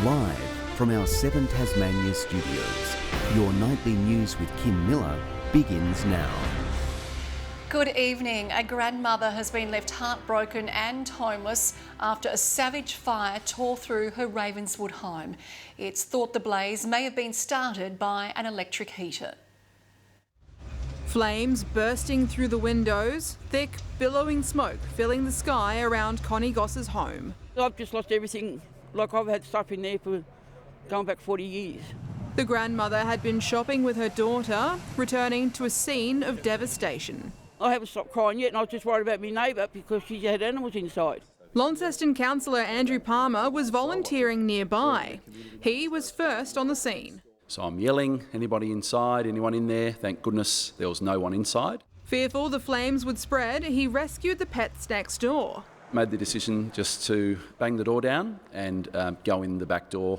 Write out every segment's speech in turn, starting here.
Live from our 7 Tasmania studios, your nightly news with Kim Miller begins now. Good evening. A grandmother has been left heartbroken and homeless after a savage fire tore through her Ravenswood home. It's thought the blaze may have been started by an electric heater. Flames bursting through the windows, thick, billowing smoke filling the sky around Connie Goss's home. I've just lost everything. Like, I've had stuff in there for going back 40 years. The grandmother had been shopping with her daughter, returning to a scene of devastation. I haven't stopped crying yet, and I was just worried about my neighbour because she had animals inside. Launceston councillor Andrew Palmer was volunteering nearby. He was first on the scene. So I'm yelling, anybody inside, anyone in there? Thank goodness there was no one inside. Fearful the flames would spread, he rescued the pets next door. Made the decision just to bang the door down and go in the back door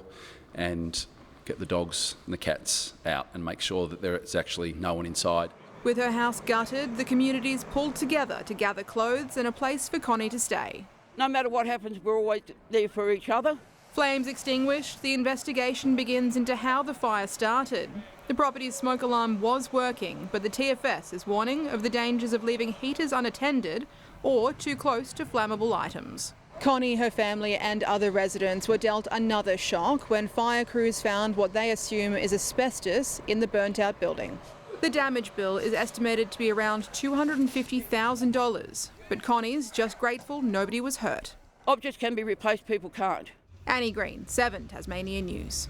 and get the dogs and the cats out and make sure that there's actually no one inside. With her house gutted, the community's pulled together to gather clothes and a place for Connie to stay. No matter what happens, we're always there for each other. Flames extinguished, the investigation begins into how the fire started. The property's smoke alarm was working, but the TFS is warning of the dangers of leaving heaters unattended or too close to flammable items. Connie, her family and other residents were dealt another shock when fire crews found what they assume is asbestos in the burnt-out building. The damage bill is estimated to be around $250,000, but Connie's just grateful nobody was hurt. Objects can be replaced, people can't. Annie Green, 7 Tasmanian News.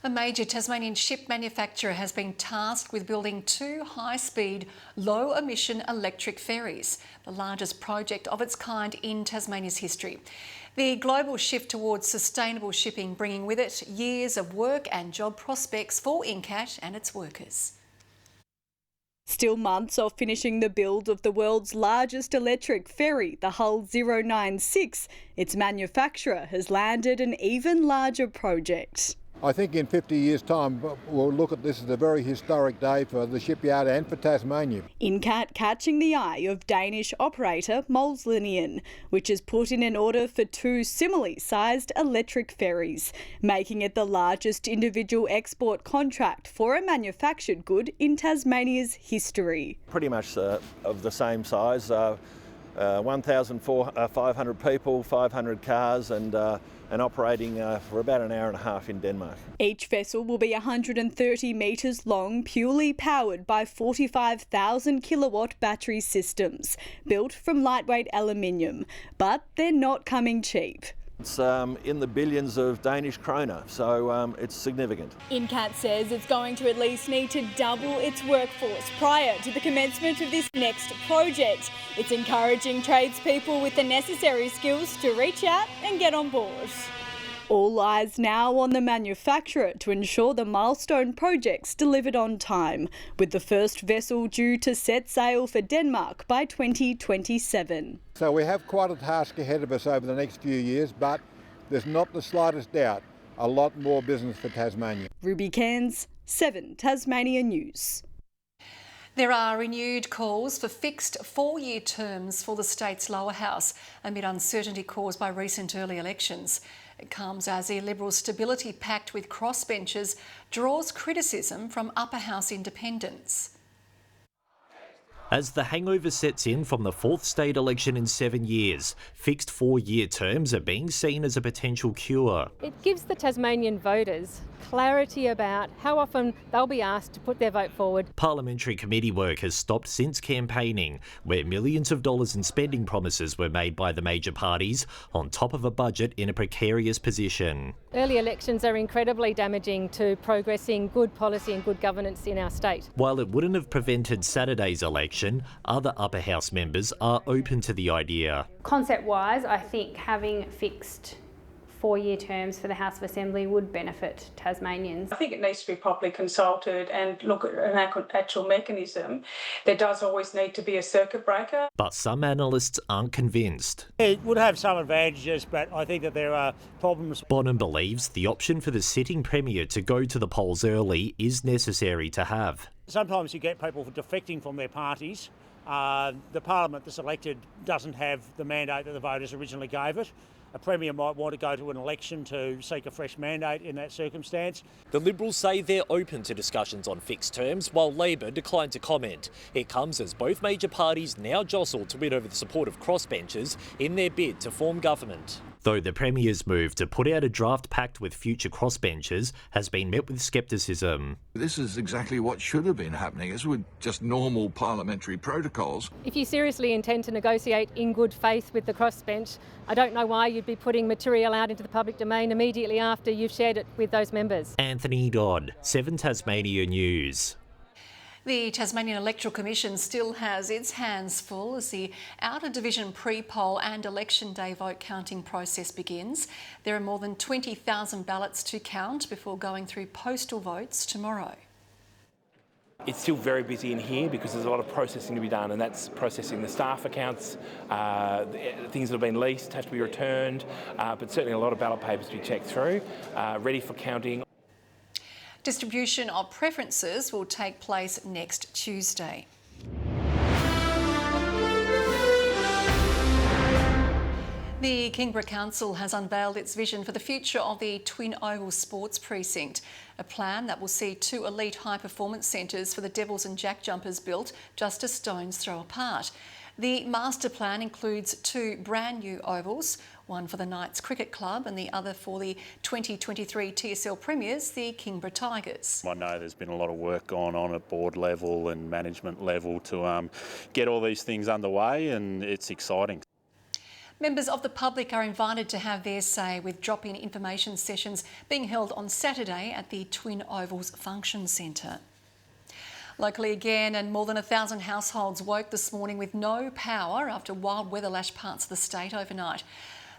A major Tasmanian ship manufacturer has been tasked with building 2 high-speed, low-emission electric ferries, the largest project of its kind in Tasmania's history. The global shift towards sustainable shipping bringing with it years of work and job prospects for Incat and its workers. Still months of finishing the build of the world's largest electric ferry, the Hull 096, its manufacturer has landed an even larger project. I think in 50 years' time, we'll look at this as a very historic day for the shipyard and for Tasmania. Incat catching the eye of Danish operator Molslinien, which has put in an order for 2 similarly sized electric ferries, making it the largest individual export contract for a manufactured good in Tasmania's history. Pretty much of the same size, 1,500 people, 500 cars and operating for about an hour and a half in Denmark. Each vessel will be 130 metres long, purely powered by 45,000 kilowatt battery systems, built from lightweight aluminium. But they're not coming cheap. It's in the billions of Danish kroner, so it's significant. Incat says it's going to at least need to double its workforce prior to the commencement of this next project. It's encouraging tradespeople with the necessary skills to reach out and get on board. All eyes now on the manufacturer to ensure the milestone project's delivered on time, with the first vessel due to set sail for Denmark by 2027. So we have quite a task ahead of us over the next few years, but there's not the slightest doubt a lot more business for Tasmania. Ruby Cairns, 7 Tasmania News. There are renewed calls for fixed 4-year terms for the state's lower house amid uncertainty caused by recent early elections. It comes as the Liberal Stability Pact with crossbenchers draws criticism from upper house independents. As the hangover sets in from the 4th state election in 7 years, fixed 4-year terms are being seen as a potential cure. It gives the Tasmanian voters clarity about how often they'll be asked to put their vote forward. Parliamentary committee work has stopped since campaigning, where millions of dollars in spending promises were made by the major parties on top of a budget in a precarious position. Early elections are incredibly damaging to progressing good policy and good governance in our state. While it wouldn't have prevented Saturday's election, other upper house members are open to the idea. Concept-wise, I think having fixed 4-year terms for the House of Assembly would benefit Tasmanians. I think it needs to be properly consulted and look at an actual mechanism. There does always need to be a circuit breaker. But some analysts aren't convinced. It would have some advantages, but I think that there are problems. Bonham believes the option for the sitting Premier to go to the polls early is necessary to have. Sometimes you get people defecting from their parties. The Parliament that's elected doesn't have the mandate that the voters originally gave it. a Premier might want to go to an election to seek a fresh mandate in that circumstance. The Liberals say they're open to discussions on fixed terms, while Labor declined to comment. It comes as both major parties now jostle to win over the support of crossbenchers in their bid to form government. Though the Premier's move to put out a draft pact with future crossbenchers has been met with scepticism. This is exactly what should have been happening, as with just normal parliamentary protocols. If you seriously intend to negotiate in good faith with the crossbench, I don't know why you'd be putting material out into the public domain immediately after you've shared it with those members. Anthony Dodd, 7 Tasmania News. The Tasmanian Electoral Commission still has its hands full as the outer division pre-poll and election day vote counting process begins. There are more than 20,000 ballots to count before going through postal votes tomorrow. It's still very busy in here because there's a lot of processing to be done, and that's processing the staff accounts, things that have been leased have to be returned, but certainly a lot of ballot papers to be checked through, ready for counting. Distribution of preferences will take place next Tuesday. The Kingborough Council has unveiled its vision for the future of the Twin Oval Sports Precinct, a plan that will see 2 elite high-performance centres for the Devils and Jack Jumpers built just a stone's throw apart. The master plan includes 2 brand new ovals, one for the Knights Cricket Club and the other for the 2023 TSL Premiers, the Kingborough Tigers. I know there's been a lot of work going on at board level and management level to get all these things underway, and it's exciting. Members of the public are invited to have their say with drop-in information sessions being held on Saturday at the Twin Ovals Function Centre. Locally again, and more than 1,000 households woke this morning with no power after wild weather lashed parts of the state overnight.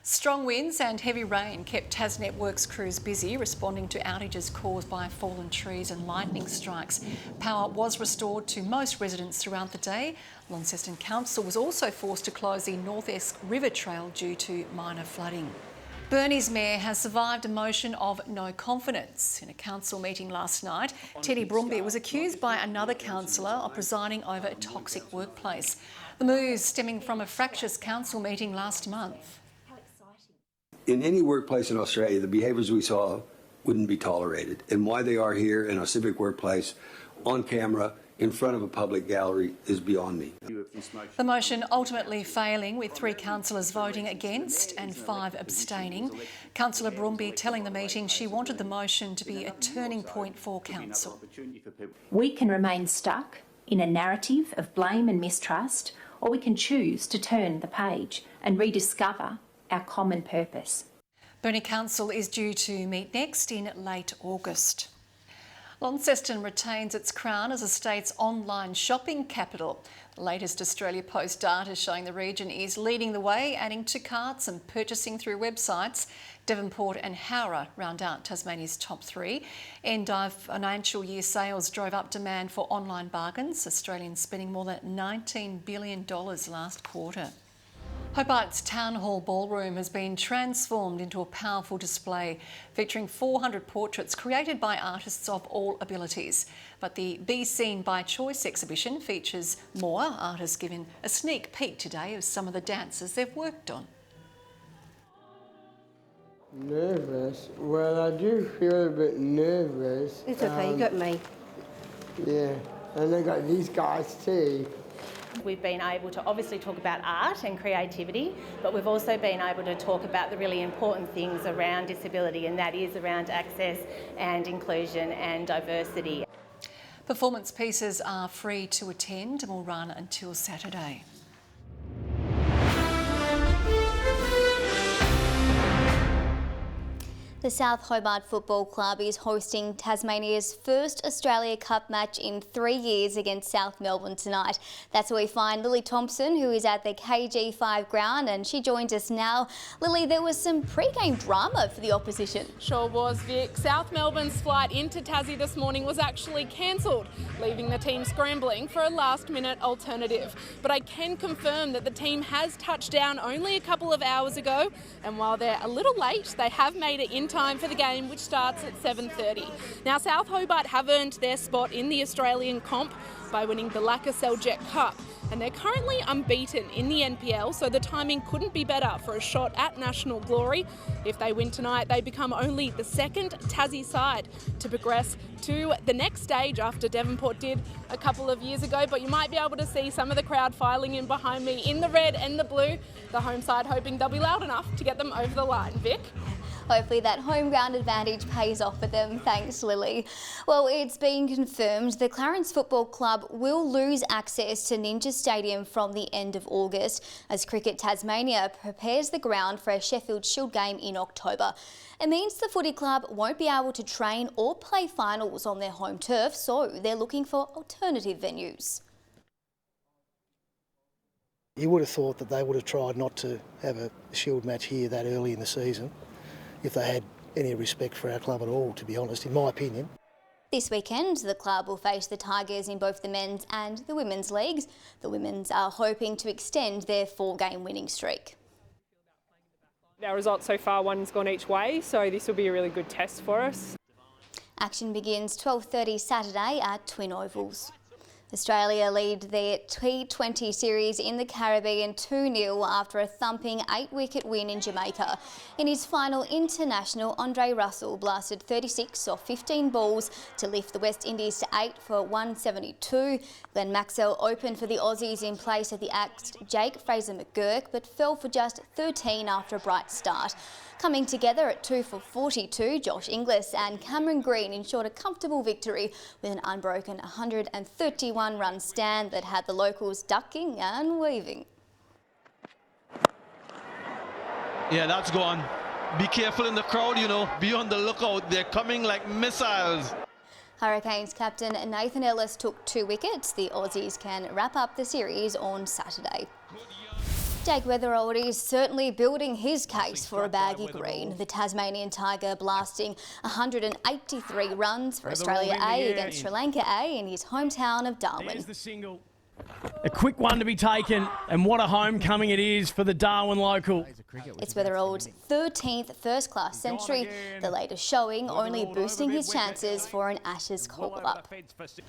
Strong winds and heavy rain kept TasNetworks crews busy responding to outages caused by fallen trees and lightning strikes. Power was restored to most residents throughout the day. Launceston Council was also forced to close the North Esk River Trail due to minor flooding. Burnie's mayor has survived a motion of no confidence. In a council meeting last night, Teddy Brumby was accused by another councillor of presiding over a toxic workplace. The move stemming from a fractious council meeting last month. In any workplace in Australia, the behaviours we saw wouldn't be tolerated. And why they are here in a civic workplace, on camera, in front of a public gallery, is beyond me. The motion ultimately failing, with 3 councillors voting against and 5 abstaining. Councillor Brumby telling the meeting she wanted the motion to be a turning point for council. We can remain stuck in a narrative of blame and mistrust, or we can choose to turn the page and rediscover our common purpose. Burnie Council is due to meet next in late August. Launceston retains its crown as the state's online shopping capital. The latest Australia Post data showing the region is leading the way, adding to carts and purchasing through websites. Devonport and Howrah round out Tasmania's top 3. End of financial year sales drove up demand for online bargains, Australians spending more than $19 billion last quarter. Hobart's Town Hall Ballroom has been transformed into a powerful display featuring 400 portraits created by artists of all abilities. But the Be Seen by Choice exhibition features more. Artists given a sneak peek today of some of the dances they've worked on. Nervous? Well, I do feel a bit nervous. It's okay, you got me. Yeah, and I got these guys too. We've been able to obviously talk about art and creativity, but we've also been able to talk about the really important things around disability, and that is around access and inclusion and diversity. Performance pieces are free to attend and will run until Saturday. The South Hobart Football Club is hosting Tasmania's first Australia Cup match in 3 years against South Melbourne tonight. That's where we find Lily Thompson, who is at the KG5 ground, and she joins us now. Lily, there was some pre-game drama for the opposition. Sure was, Vic. South Melbourne's flight into Tassie this morning was actually cancelled, leaving the team scrambling for a last-minute alternative. But I can confirm that the team has touched down only a couple of hours ago, and while they're a little late, they have made it into time for the game, which starts at 7:30. Now, South Hobart have earned their spot in the Australian comp by winning the Lacquer Seljet Cup, and they're currently unbeaten in the NPL, so the timing couldn't be better for a shot at national glory. If they win tonight, they become only the second Tassie side to progress to the next stage after Devonport did a couple of years ago, but you might be able to see some of the crowd filing in behind me in the red and the blue. The home side hoping they'll be loud enough to get them over the line. Vic? Hopefully that home ground advantage pays off for them. Thanks, Lily. Well, it's been confirmed the Clarence Football Club will lose access to Ninja Stadium from the end of August as Cricket Tasmania prepares the ground for a Sheffield Shield game in October. It means the footy club won't be able to train or play finals on their home turf, so they're looking for alternative venues. You would have thought that they would have tried not to have a Shield match here that early in the season, if they had any respect for our club at all, to be honest, in my opinion. This weekend, the club will face the Tigers in both the men's and the women's leagues. The women's are hoping to extend their 4-game winning streak. Our results so far, one's gone each way, so this will be a really good test for us. Action begins 12:30 Saturday at Twin Ovals. Australia lead their T20 series in the Caribbean 2-0 after a thumping 8-wicket win in Jamaica. In his final international, Andre Russell blasted 36 off 15 balls to lift the West Indies to 8 for 172. Glenn Maxwell opened for the Aussies in place of the axed Jake Fraser-McGurk, but fell for just 13 after a bright start. Coming together at 2 for 42, Josh Inglis and Cameron Green ensured a comfortable victory with an unbroken 131-run stand that had the locals ducking and weaving. Yeah, that's gone. Be careful in the crowd, you know. Be on the lookout. They're coming like missiles. Hurricanes captain Nathan Ellis took 2 wickets. The Aussies can wrap up the series on Saturday. Jake Weatherald is certainly building his case for a baggy green. The Tasmanian Tiger blasting 183 runs for Australia A against Sri Lanka A in his hometown of Darwin. A quick one to be taken, and what a homecoming it is for the Darwin local. It's Weatherald's 13th first-class century, the latest showing only boosting his chances for an Ashes call-up.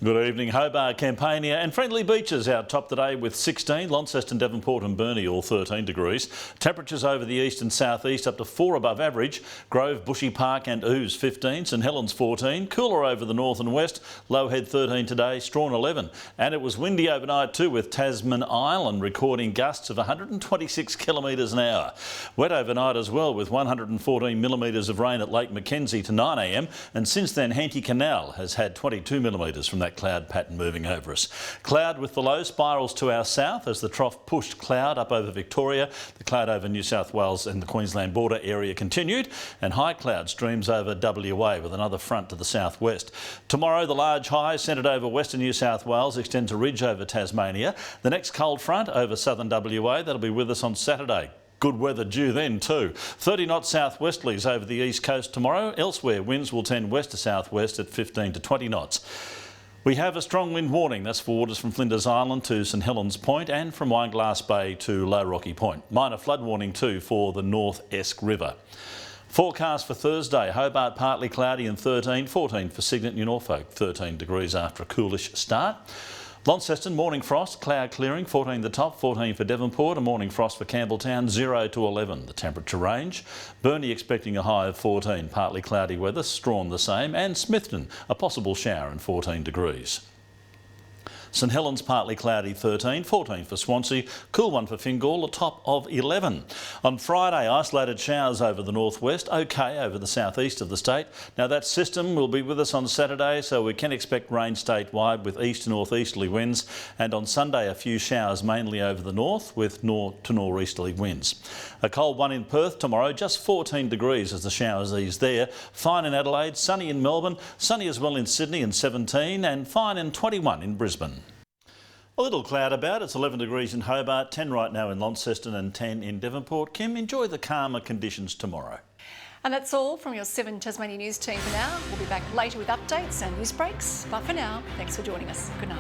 Good evening. Hobart, Campania and Friendly Beaches out top today with 16. Launceston, Devonport and Burnie all 13 degrees. Temperatures over the east and southeast up to 4 above average. Grove, Bushy Park and Ooze 15. St Helens 14. Cooler over the north and west. Lowhead 13 today. Strawn 11. And it was windy overnight too, with Tasman Island recording gusts of 126 kilometres an hour. Wet overnight as well, with 114 millimetres of rain at Lake Mackenzie to 9 a.m. and since then Henty Canal has had 22 millimetres from that cloud pattern moving over us. Cloud with the low spirals to our south as the trough pushed cloud up over Victoria. The cloud over New South Wales and the Queensland border area continued, and high cloud streams over WA with another front to the southwest. Tomorrow the large high centred over western New South Wales extends a ridge over Tasmania. The next cold front over southern WA, that'll be with us on Saturday. Good weather due then too. 30 knot southwesterlies over the east coast tomorrow. Elsewhere winds will tend west to southwest at 15 to 20 knots. We have a strong wind warning. That's for waters from Flinders Island to St Helens Point and from Wineglass Bay to Low Rocky Point. Minor flood warning too for the North Esk River. Forecast for Thursday, Hobart partly cloudy and 13, 14 for Cygnet and Norfolk, 13 degrees after a coolish start. Launceston, morning frost, cloud clearing, 14 the top, 14 for Devonport, a morning frost for Campbelltown, 0 to 11 the temperature range. Burnie expecting a high of 14, partly cloudy weather, Strawn the same, and Smithton, a possible shower and 14 degrees. St Helens partly cloudy 13, 14 for Swansea, cool one for Fingal, a top of 11. On Friday, isolated showers over the northwest, okay over the southeast of the state. Now that system will be with us on Saturday, so we can expect rain statewide with east to northeasterly winds, and on Sunday a few showers mainly over the north with north to northeasterly winds. A cold one in Perth tomorrow, just 14 degrees as the showers ease there. Fine in Adelaide, sunny in Melbourne, sunny as well in Sydney and 17, and fine in 21 in Brisbane. A little cloud about. It's 11 degrees in Hobart, 10 right now in Launceston and 10 in Devonport. Kim, enjoy the calmer conditions tomorrow. And that's all from your 7 Tasmania News team for now. We'll be back later with updates and news breaks. But for now, thanks for joining us. Good night.